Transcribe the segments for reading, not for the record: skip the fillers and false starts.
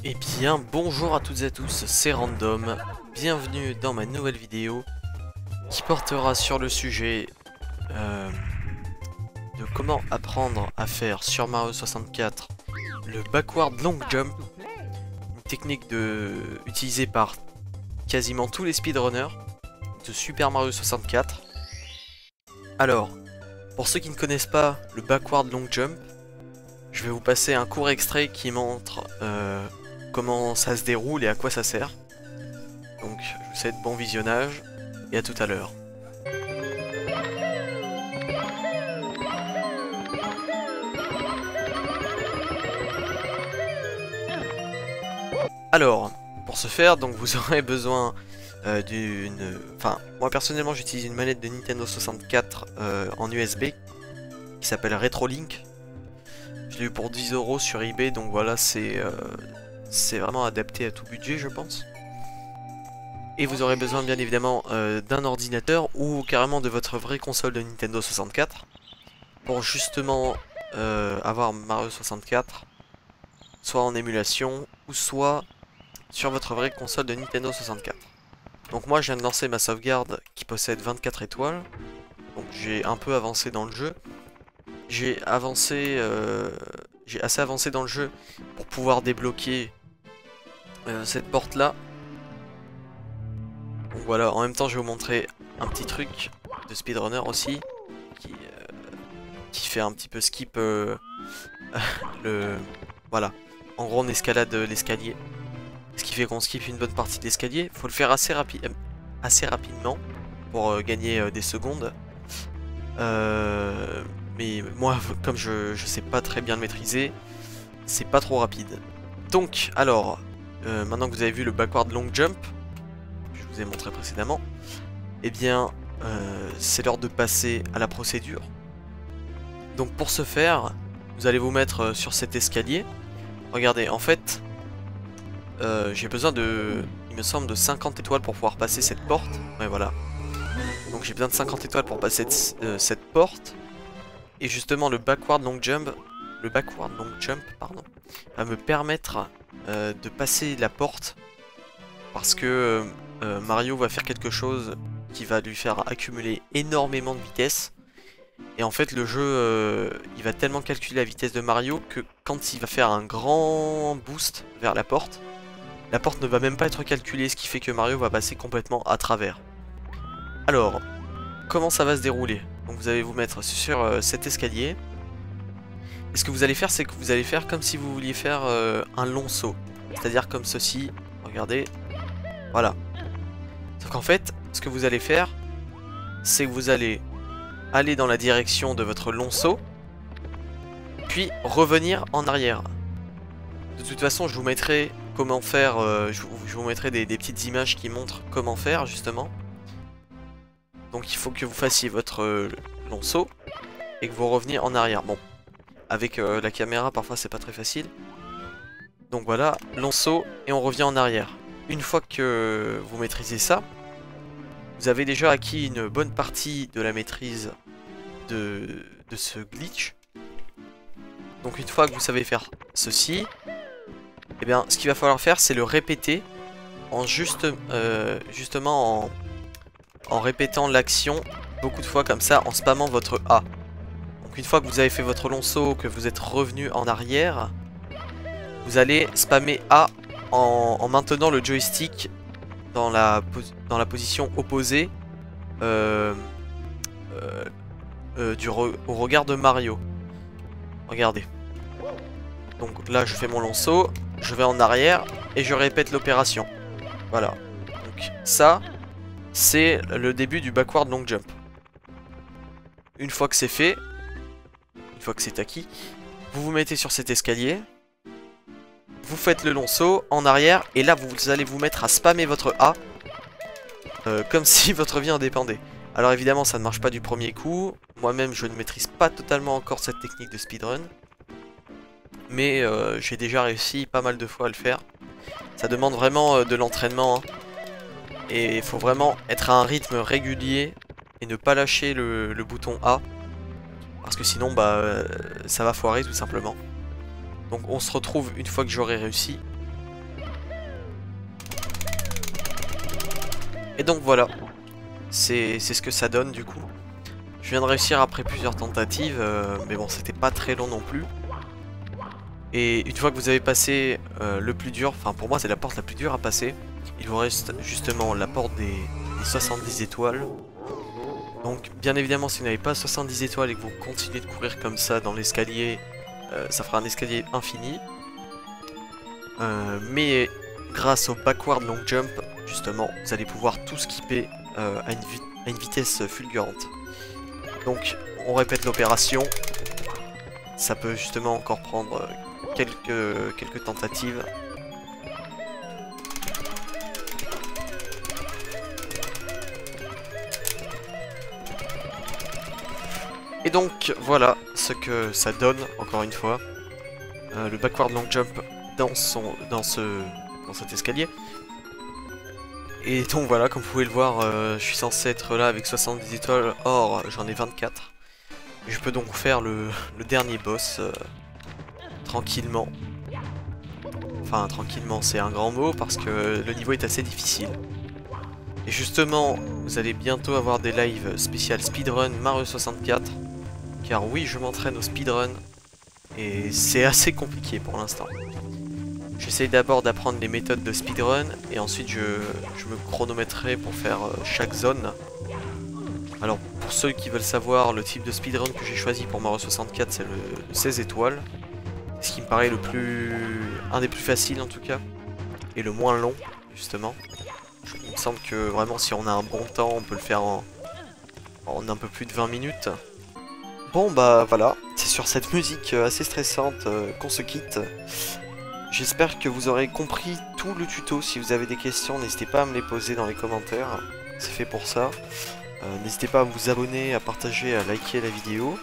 Eh bien, bonjour à toutes et à tous, c'est Random. Bienvenue dans ma nouvelle vidéo qui portera sur le sujet de comment apprendre à faire sur Mario 64 le backward long jump, une technique utilisée par quasiment tous les speedrunners de Super Mario 64. Alors, pour ceux qui ne connaissent pas le backward long jump, je vais vous passer un court extrait qui montre comment ça se déroule et à quoi ça sert. Donc je vous souhaite bon visionnage et à tout à l'heure. Alors, pour ce faire, donc vous aurez besoin d'une... Enfin, moi personnellement j'utilise une manette de Nintendo 64 en USB qui s'appelle Retrolink. Je l'ai eu pour 10 € sur eBay, donc voilà, c'est vraiment adapté à tout budget, je pense. Et vous aurez besoin bien évidemment d'un ordinateur ou carrément de votre vraie console de Nintendo 64 pour justement avoir Mario 64 soit en émulation ou soit sur votre vraie console de Nintendo 64. Donc moi je viens de lancer ma sauvegarde qui possède 24 étoiles, donc j'ai un peu avancé dans le jeu. J'ai assez avancé dans le jeu pour pouvoir débloquer cette porte là. Donc voilà, en même temps je vais vous montrer un petit truc de speedrunner aussi qui fait un petit peu skip voilà. En gros on escalade l'escalier, ce qui fait qu'on skip une bonne partie de l'escalier. Faut le faire assez rapidement pour gagner des secondes. Mais moi comme je sais pas très bien le maîtriser, c'est pas trop rapide. Donc alors maintenant que vous avez vu le backward long jump, je vous ai montré précédemment, eh bien c'est l'heure de passer à la procédure. Donc pour ce faire, vous allez vous mettre sur cet escalier. Regardez, en fait, j'ai besoin il me semble, de 50 étoiles pour pouvoir passer cette porte. Ouais, voilà. Donc j'ai besoin de 50 étoiles pour passer cette porte. Et justement, le backward long jump, pardon, va me permettre de passer la porte. Parce que Mario va faire quelque chose qui va lui faire accumuler énormément de vitesse. Et en fait le jeu il va tellement calculer la vitesse de Mario que quand il va faire un grand boost vers la porte ne va même pas être calculée, ce qui fait que Mario va passer complètement à travers. Alors, comment ça va se dérouler? Donc vous allez vous mettre sur cet escalier. Et ce que vous allez faire, c'est que vous allez faire comme si vous vouliez faire un long saut. C'est-à-dire comme ceci, regardez, voilà. Sauf qu'en fait, ce que vous allez faire, c'est que vous allez aller dans la direction de votre long saut, puis revenir en arrière. De toute façon, je vous mettrai comment faire, je vous mettrai des petites images qui montrent comment faire justement. Donc il faut que vous fassiez votre long saut et que vous reveniez en arrière. Bon, avec la caméra parfois c'est pas très facile. Donc voilà, long saut et on revient en arrière. Une fois que vous maîtrisez ça, vous avez déjà acquis une bonne partie de la maîtrise de ce glitch. Donc une fois que vous savez faire ceci, eh bien ce qu'il va falloir faire, c'est le répéter en justement en répétant l'action beaucoup de fois comme ça, en spammant votre A. Donc une fois que vous avez fait votre long saut, que vous êtes revenu en arrière, vous allez spammer A en maintenant le joystick dans la position opposée au regard de Mario. Regardez. Donc là je fais mon long saut, je vais en arrière et je répète l'opération. Voilà. Donc ça, c'est le début du backward long jump. Une fois que c'est fait, une fois que c'est acquis, vous vous mettez sur cet escalier, vous faites le long saut en arrière et là vous allez vous mettre à spammer votre A comme si votre vie en dépendait. Alors évidemment ça ne marche pas du premier coup, moi-même je ne maîtrise pas totalement encore cette technique de speedrun, mais j'ai déjà réussi pas mal de fois à le faire. Ça demande vraiment de l'entraînement, hein. Et il faut vraiment être à un rythme régulier et ne pas lâcher le bouton A, parce que sinon bah ça va foirer tout simplement. Donc on se retrouve une fois que j'aurai réussi. Et donc voilà, c'est ce que ça donne du coup. Je viens de réussir après plusieurs tentatives, mais bon, c'était pas très long non plus. Et une fois que vous avez passé le plus dur, enfin pour moi c'est la porte la plus dure à passer, il vous reste justement la porte des 70 étoiles. Donc bien évidemment si vous n'avez pas 70 étoiles et que vous continuez de courir comme ça dans l'escalier, ça fera un escalier infini. Mais grâce au backward long jump, justement, vous allez pouvoir tout skipper à une vitesse fulgurante. Donc on répète l'opération. Ça peut justement encore prendre quelques tentatives. Et donc voilà ce que ça donne, encore une fois. Le backward long jump dans cet escalier. Et donc voilà, comme vous pouvez le voir, je suis censé être là avec 70 étoiles, or j'en ai 24. Et je peux donc faire le dernier boss tranquillement. Enfin tranquillement c'est un grand mot parce que le niveau est assez difficile. Et justement, vous allez bientôt avoir des lives spéciales speedrun Mario 64. Car oui, je m'entraîne au speedrun. Et c'est assez compliqué pour l'instant. J'essaye d'abord d'apprendre les méthodes de speedrun. Et ensuite je me chronométrerai pour faire chaque zone. Alors pour ceux qui veulent savoir, le type de speedrun que j'ai choisi pour Mario 64 c'est le 16 étoiles. Ce qui me paraît un des plus faciles en tout cas. Et le moins long justement. Il me semble que vraiment si on a un bon temps on peut le faire en un peu plus de 20 minutes. Bon bah voilà, c'est sur cette musique assez stressante qu'on se quitte. J'espère que vous aurez compris tout le tuto. Si vous avez des questions, n'hésitez pas à me les poser dans les commentaires. C'est fait pour ça. N'hésitez pas à vous abonner, à partager, à liker la vidéo.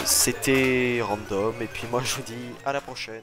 C'était Random et puis moi je vous dis à la prochaine.